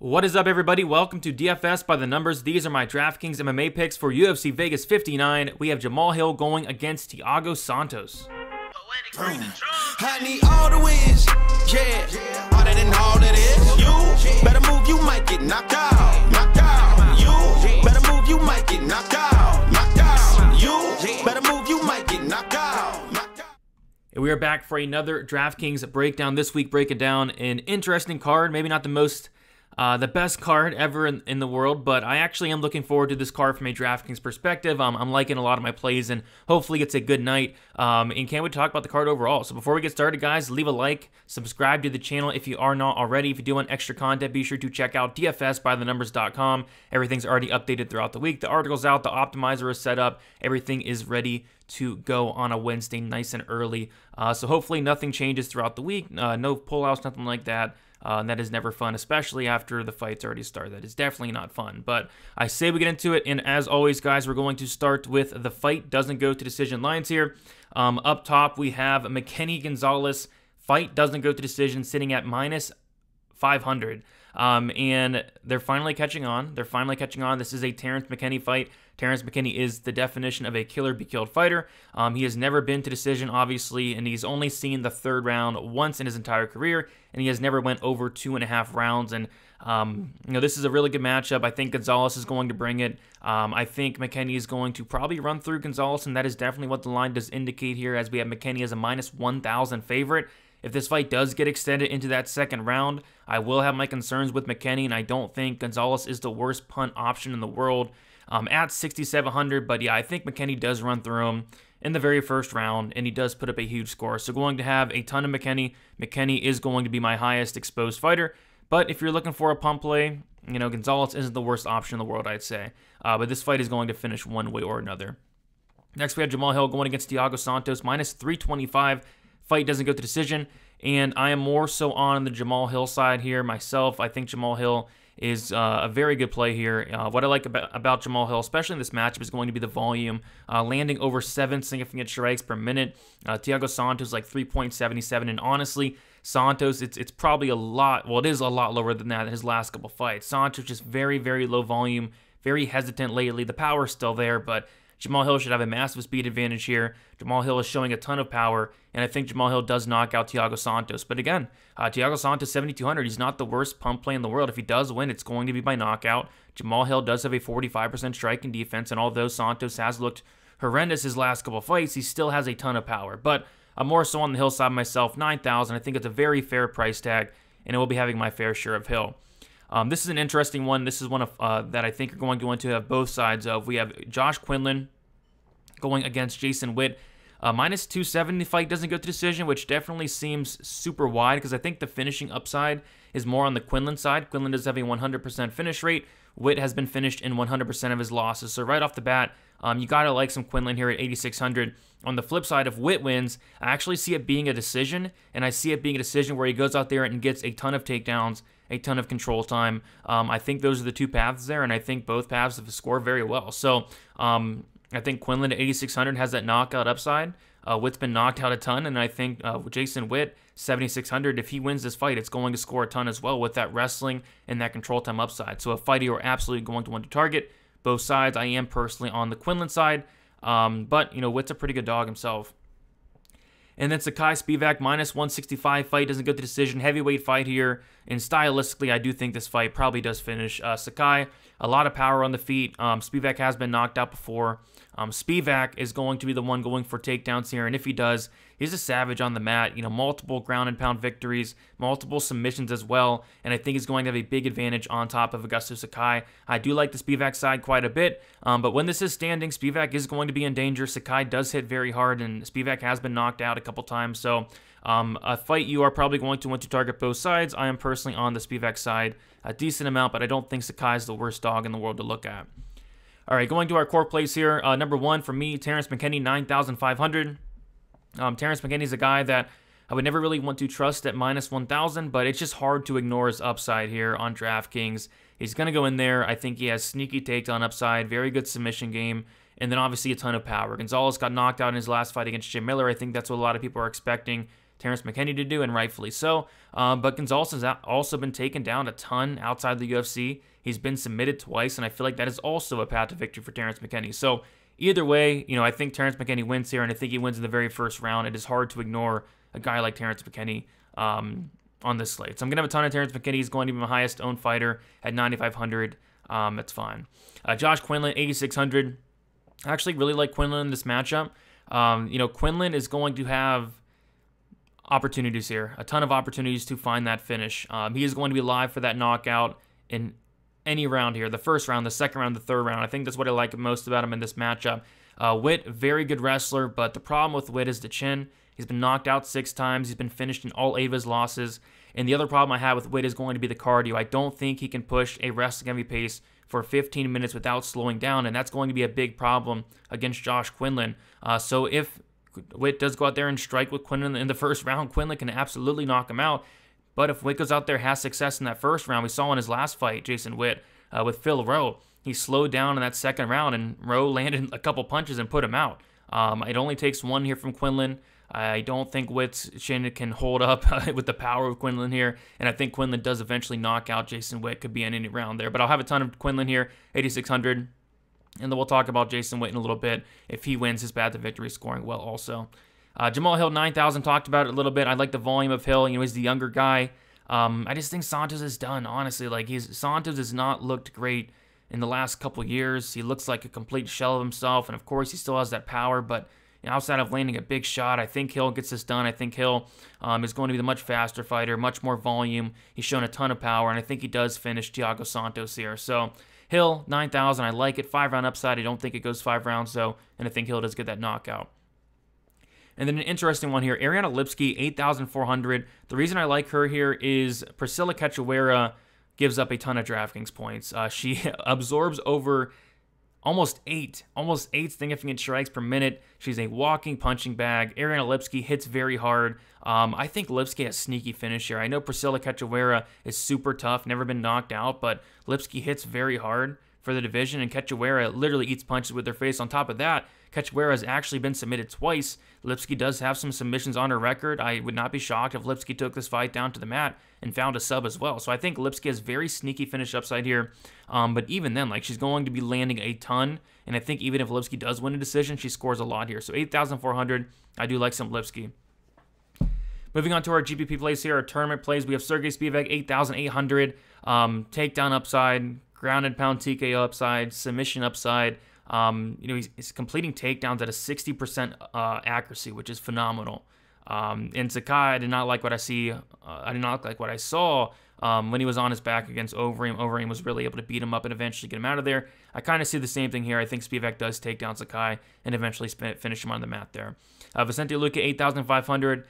What is up, everybody? Welcome to DFS by the numbers. These are my DraftKings MMA picks for UFC Vegas 59. We have Jamal Hill going against Thiago Santos. I need all the wins, yeah. Harder than all that is. You better move, you might get knocked out. Knocked out. You better move, you might get knocked out. Knocked out. You better move, you might get knocked out. Knocked out. And we are back for another DraftKings breakdown. This week, breaking down an interesting card. Maybe not the best card ever in the world, but I actually am looking forward to this card from a DraftKings perspective. I'm liking a lot of my plays, and hopefully it's a good night. And can't wait to talk about the card overall. So before we get started, guys, leave a like, subscribe to the channel if you are not already. If you do want extra content, be sure to check out dfsbythenumbers.com. Everything's already updated throughout the week. The article's out, the optimizer is set up, everything is ready to go on a Wednesday nice and early. So hopefully nothing changes throughout the week. No pullouts, nothing like that. And that is never fun, especially after the fight's already started. That is definitely not fun. But I say we get into it, and as always, guys, we're going to start with the fight doesn't go to decision lines here. Up top, we have McKenny Gonzalez. Fight doesn't go to decision, sitting at minus 500. And they're finally catching on. This is a Terrence McKenny fight. Terrence McKenny is the definition of a killer-be-killed fighter. He has never been to decision, obviously, and he's only seen the third round once in his entire career, and he has never went over 2.5 rounds. And this is a really good matchup. I think Gonzalez is going to bring it. I think McKenny is going to probably run through Gonzalez, and that is definitely what the line does indicate here, as we have McKenny as a minus 1,000 favorite. If this fight does get extended into that second round, I will have my concerns with McKenny, and I don't think Gonzalez is the worst punt option in the world at 6,700. But yeah, I think McKenny does run through him in the very first round, and he does put up a huge score. So going to have a ton of McKenny. McKenny is going to be my highest exposed fighter. But if you're looking for a pump play, Gonzalez isn't the worst option in the world, I'd say. But this fight is going to finish one way or another. Next, we have Jamal Hill going against Thiago Santos, minus 325. Fight doesn't go to decision, and I am more so on the Jamal Hill side here myself. I think Jamal Hill is a very good play here. What I like about Jamal Hill, especially in this matchup, is going to be the volume, landing over 7 significant strikes per minute. Thiago Santos like 3.77, and honestly, Santos, it's probably a lot, well, it is a lot lower than that in his last couple fights. Santos just very, very low volume, very hesitant lately. The power's still there, but Jamal Hill should have a massive speed advantage here. Jamal Hill is showing a ton of power, and I think Jamal Hill does knock out Thiago Santos. But again, Thiago Santos, 7,200. He's not the worst pump play in the world. If he does win, it's going to be by knockout. Jamal Hill does have a 45% striking defense, and although Santos has looked horrendous his last couple fights, he still has a ton of power. But I'm more so on the Hill side myself, 9,000. I think it's a very fair price tag, and I will be having my fair share of Hill. This is an interesting one. This is one of that I think are going to have both sides of. We have Josh Quinlan going against Jason Witt. Minus 270 fight doesn't go to decision, which definitely seems super wide because I think the finishing upside is more on the Quinlan side. Quinlan does have a 100% finish rate. Witt has been finished in 100% of his losses. So right off the bat, you got to like some Quinlan here at 8,600. On the flip side, if Witt wins, I actually see it being a decision, and I see it being a decision where he goes out there and gets a ton of takedowns, a ton of control time. I think those are the two paths there, and I think both paths have scored very well. So I think Quinlan at 8,600 has that knockout upside. Witt's been knocked out a ton, and I think Jason Witt, 7,600, if he wins this fight, it's going to score a ton as well with that wrestling and that control time upside. So a fight you are absolutely going to want to target. Both sides, I am personally on the Quinlan side, but, Witt's a pretty good dog himself. And then Sakai Spivak, minus 165 fight, doesn't go to decision. Heavyweight fight here. And stylistically, I do think this fight probably does finish. Sakai, a lot of power on the feet. Spivak has been knocked out before. Spivak is going to be the one going for takedowns here. And if he does, he's a savage on the mat. Multiple ground and pound victories, multiple submissions as well. And I think he's going to have a big advantage on top of Augusto Sakai. I do like the Spivak side quite a bit. But when this is standing, Spivak is going to be in danger. Sakai does hit very hard, and Spivak has been knocked out a couple times. So a fight you are probably going to want to target both sides. I am personally on the Spivak side a decent amount, but I don't think Sakai is the worst dog in the world to look at. All right, going to our core plays here. Number one for me, Terrence McKenny, 9,500. Terrence McKenny is a guy that I would never really want to trust at minus 1,000, but it's just hard to ignore his upside here on DraftKings. He's going to go in there. I think he has sneaky takedown upside, very good submission game, and then obviously a ton of power. Gonzalez got knocked out in his last fight against Jim Miller. I think that's what a lot of people are expecting. Terrence McKinney to do, and rightfully so. But Gonzalez has also been taken down a ton outside the UFC. He's been submitted twice, and I feel like that is also a path to victory for Terrence McKinney. So either way, I think Terrence McKinney wins here, and I think he wins in the very first round. It is hard to ignore a guy like Terrence McKinney on this slate. So I'm going to have a ton of Terrence McKinney. He's going to be my highest owned fighter at 9,500. That's fine. Josh Quinlan, 8,600. I actually really like Quinlan in this matchup. Quinlan is going to have opportunities here, a ton of opportunities to find that finish. He is going to be live for that knockout in any round here, the first round, the second round, the third round. I think that's what I like most about him in this matchup. Witt, very good wrestler, but the problem with Witt is the chin. He's been knocked out 6 times. He's been finished in all 8 of his losses. And the other problem I have with Witt is going to be the cardio. I don't think he can push a wrestling heavy pace for 15 minutes without slowing down, and that's going to be a big problem against Josh Quinlan. So if Witt does go out there and strike with Quinlan in the first round, Quinlan can absolutely knock him out. But if Witt goes out there, has success in that first round, we saw in his last fight, Jason Witt, with Phil Rowe, he slowed down in that second round, and Rowe landed a couple punches and put him out. It only takes one here from Quinlan. I don't think Witt's chin can hold up with the power of Quinlan here, and I think Quinlan does eventually knock out Jason Witt. Could be in any round there, but I'll have a ton of Quinlan here, 8,600, and then we'll talk about Jason Witt in a little bit if he wins his path to victory scoring well also. Jamal Hill, 9,000, talked about it a little bit. I like the volume of Hill. He's the younger guy. I just think Santos is done, honestly. Santos has not looked great in the last couple years. He looks like a complete shell of himself, and of course he still has that power, but outside of landing a big shot, I think Hill gets this done. I think Hill is going to be the much faster fighter, much more volume. He's shown a ton of power, and I think he does finish Thiago Santos here. So Hill, 9,000, I like it. 5-round upside. I don't think it goes 5 rounds, though, and I think Hill does get that knockout. And then an interesting one here, Ariana Lipski, 8,400. The reason I like her here is Priscilla Cachoeira gives up a ton of DraftKings points. She absorbs over almost eight significant strikes per minute. She's a walking punching bag. Ariana Lipski hits very hard. I think Lipski has sneaky finish here. I know Priscilla Cachoeira is super tough, never been knocked out, but Lipski hits very hard for the division, and Cachoeira literally eats punches with her face. On top of that, Cachoeira has actually been submitted twice. Lipski does have some submissions on her record. I would not be shocked if Lipski took this fight down to the mat and found a sub as well. So I think Lipski has very sneaky finish upside here. But even then, she's going to be landing a ton. And I think even if Lipski does win a decision, she scores a lot here. So 8,400, I do like some Lipski. Moving on to our GPP plays here, our tournament plays. We have Sergey Spivak, 8,800. Takedown upside, grounded pound TKO upside, submission upside. He's completing takedowns at a 60% accuracy, which is phenomenal. In Sakai, I did not like what I see. I did not like what I saw when he was on his back against Overeem. Overeem was really able to beat him up and eventually get him out of there. I kind of see the same thing here. I think Spivak does take down Sakai and eventually finish him on the mat there. Vicente Luque, 8,500.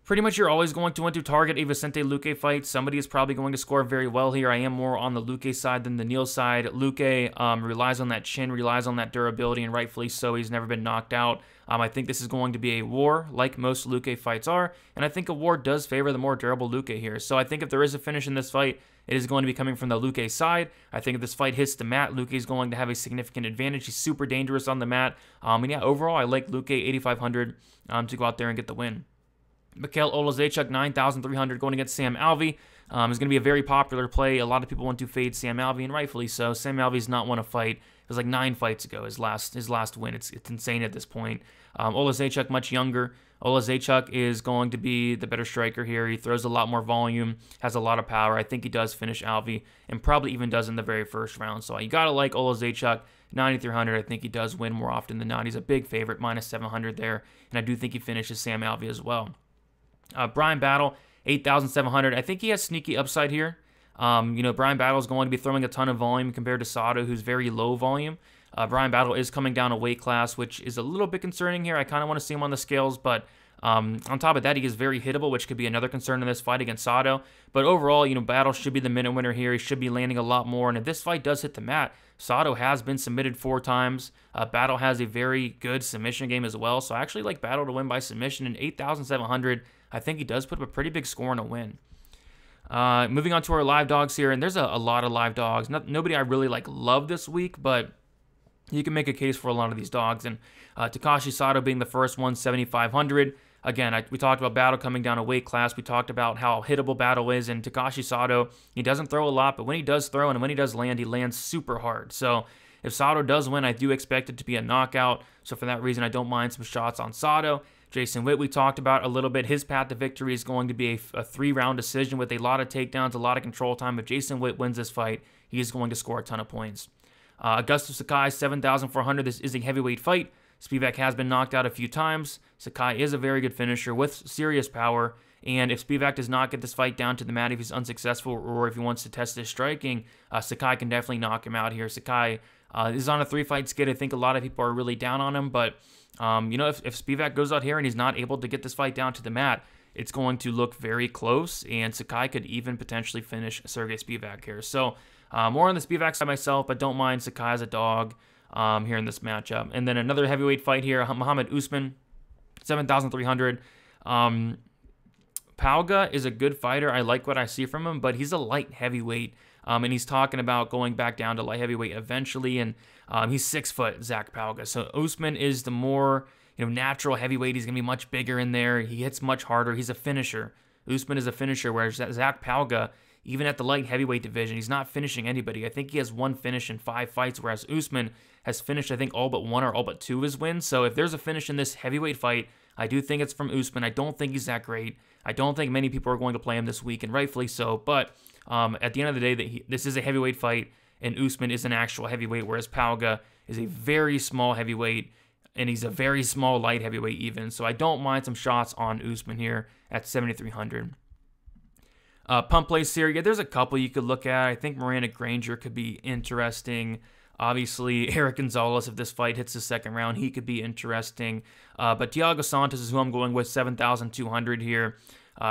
Pretty much you're always going to want to target a Vicente Luque fight. Somebody is probably going to score very well here. I am more on the Luque side than the Neal side. Luque relies on that chin, relies on that durability, and rightfully so. He's never been knocked out. I think this is going to be a war, like most Luque fights are, and I think a war does favor the more durable Luque here. So I think if there is a finish in this fight, it is going to be coming from the Luque side. I think if this fight hits the mat, Luque is going to have a significant advantage. He's super dangerous on the mat. And yeah, overall, I like Luque, 8,500 to go out there and get the win. Mikhail Olazechuk, 9,300, going against Sam Alvey. Is going to be a very popular play. A lot of people want to fade Sam Alvey, and rightfully so. Sam Alvey's not won a fight. It was like 9 fights ago, his last win. It's insane at this point. Olazechuk, much younger. Olazechuk is going to be the better striker here. He throws a lot more volume, has a lot of power. I think he does finish Alvey, and probably even does in the very first round. So you got to like Olazechuk, 9,300. I think he does win more often than not. He's a big favorite, minus 700 there, and I do think he finishes Sam Alvey as well. Brian Battle, 8,700. I think he has sneaky upside here. Brian Battle is going to be throwing a ton of volume compared to Sato, who's very low volume. Brian Battle is coming down a weight class, which is a little bit concerning here. I kind of want to see him on the scales, but on top of that, he is very hittable, which could be another concern in this fight against Sato. But overall, Battle should be the minute winner here. He should be landing a lot more. And if this fight does hit the mat, Sato has been submitted 4 times. Battle has a very good submission game as well. So I actually like Battle to win by submission. And 8,700, I think he does put up a pretty big score in a win. Moving on to our live dogs here, and there's a lot of live dogs. Nobody I really love this week, but you can make a case for a lot of these dogs. And Takashi Sato being the first one, 7,500. again, we talked about Battle coming down a weight class. We talked about how hittable Battle is, and Takashi Sato, he doesn't throw a lot, but when he does throw and when he does land, he lands super hard. So if Sato does win, I do expect it to be a knockout. So for that reason, I don't mind some shots on Sato. Jason Witt, we talked about a little bit. His path to victory is going to be a 3-round decision with a lot of takedowns, a lot of control time. If Jason Witt wins this fight, he is going to score a ton of points. Augusto Sakai, 7,400. This is a heavyweight fight. Spivak has been knocked out a few times. Sakai is a very good finisher with serious power. And if Spivak does not get this fight down to the mat, if he's unsuccessful, or if he wants to test his striking, Sakai can definitely knock him out here. Sakai is on a 3-fight skid. I think a lot of people are really down on him. But, if Spivak goes out here and he's not able to get this fight down to the mat, it's going to look very close. And Sakai could even potentially finish Sergey Spivak here. So, more on the Spivak side myself, but don't mind Sakai as a dog here in this matchup. And then another heavyweight fight here, Muhammad Usman, 7,300. Pauga is a good fighter. I like what I see from him, but he's a light heavyweight. And he's talking about going back down to light heavyweight eventually. And he's 6 foot, Zach Pauga. So Usman is the more natural heavyweight. He's going to be much bigger in there. He hits much harder. He's a finisher. Usman is a finisher, whereas Zach Pauga, even at the light heavyweight division, he's not finishing anybody. I think he has 1 finish in 5 fights, whereas Usman has finished, I think, all but 1 or all but 2 of his wins. So if there's a finish in this heavyweight fight, I do think it's from Usman. I don't think he's that great. I don't think many people are going to play him this week, and rightfully so. But at the end of the day, this is a heavyweight fight, and Usman is an actual heavyweight, whereas Pauga is a very small heavyweight, and he's a very small light heavyweight even. So I don't mind some shots on Usman here at 7,300. Pump plays here, yeah, there's a couple you could look at. I think Miranda Granger could be interesting. Obviously, Eric Gonzalez, if this fight hits the 2nd round, he could be interesting. But Thiago Santos is who I'm going with, 7,200 here.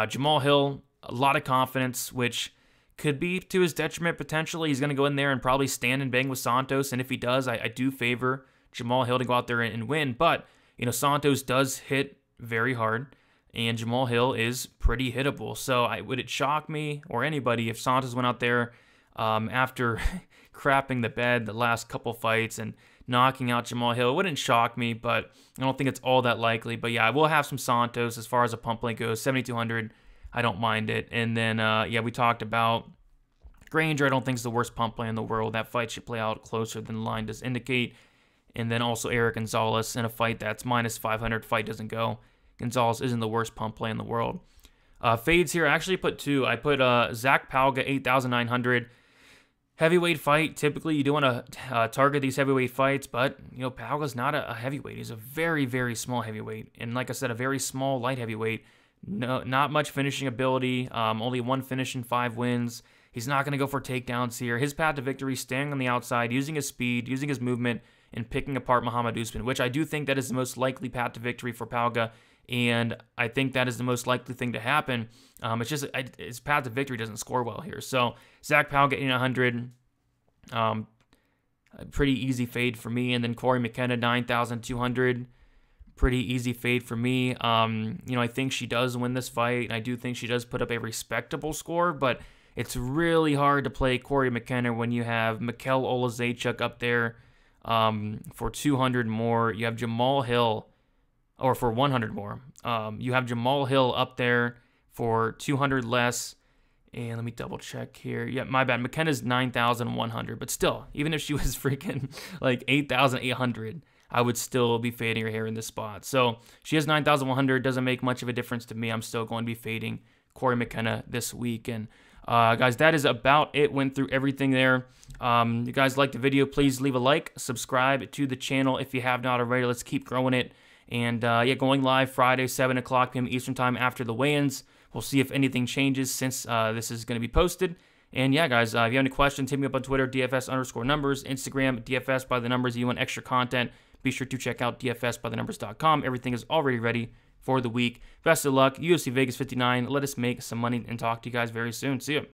Jamal Hill, a lot of confidence, which could be to his detriment potentially. He's going to go in there and probably stand and bang with Santos, and if he does, I do favor Jamal Hill to go out there and win. But, Santos does hit very hard, and Jamal Hill is pretty hittable. So would it shock me or anybody if Santos went out there after crapping the bed the last couple fights and knocking out Jamal Hill? It wouldn't shock me, but I don't think it's all that likely. But yeah, I will have some Santos as far as a pump play goes. 7,200, I don't mind it. And then, we talked about Granger. I don't think it's the worst pump play in the world. That fight should play out closer than the line does indicate. And then also Eric Gonzalez in a fight that's minus 500. Fight doesn't go. Gonzalez isn't the worst pump play in the world. Fades here, I actually put 2. I put Zach Pauga, 8,900. Heavyweight fight, typically you do want to target these heavyweight fights, but, Pauga's not a heavyweight. He's a very, very small heavyweight. And like I said, a very small light heavyweight. No, not much finishing ability, only 1 finish in 5 wins. He's not going to go for takedowns here. His path to victory, staying on the outside, using his speed, using his movement, and picking apart Muhammad Usman, which I do think that is the most likely path to victory for Pauga. And I think that is the most likely thing to happen. It's just his path to victory doesn't score well here. So Zach Pauga, 8,100. Pretty easy fade for me. And then Corey McKenna, 9,200. Pretty easy fade for me. I think she does win this fight. And I do think she does put up a respectable score. But it's really hard to play Corey McKenna when you have Mikkel Olazechuk up there for 200 more. You have Jamal Hill, or for 100 more. You have Jamal Hill up there for 200 less. And let me double check here. Yeah, my bad. McKenna's 9,100. But still, even if she was freaking like 8,800, I would still be fading her here in this spot. So she has 9,100. Doesn't make much of a difference to me. I'm still going to be fading Corey McKenna this week. And guys, that is about it. Went through everything there. You guys like the video, please leave a like. Subscribe to the channel if you have not already. Let's keep growing it. And going live Friday, 7 o'clock p.m. Eastern time after the weigh-ins. We'll see if anything changes since this is going to be posted. And yeah, guys, if you have any questions, hit me up on Twitter, DFS_numbers, Instagram, DFS by the numbers. If you want extra content, be sure to check out DFSbythenumbers.com. Everything is already ready for the week. Best of luck. UFC Vegas 59. Let us make some money and talk to you guys very soon. See you.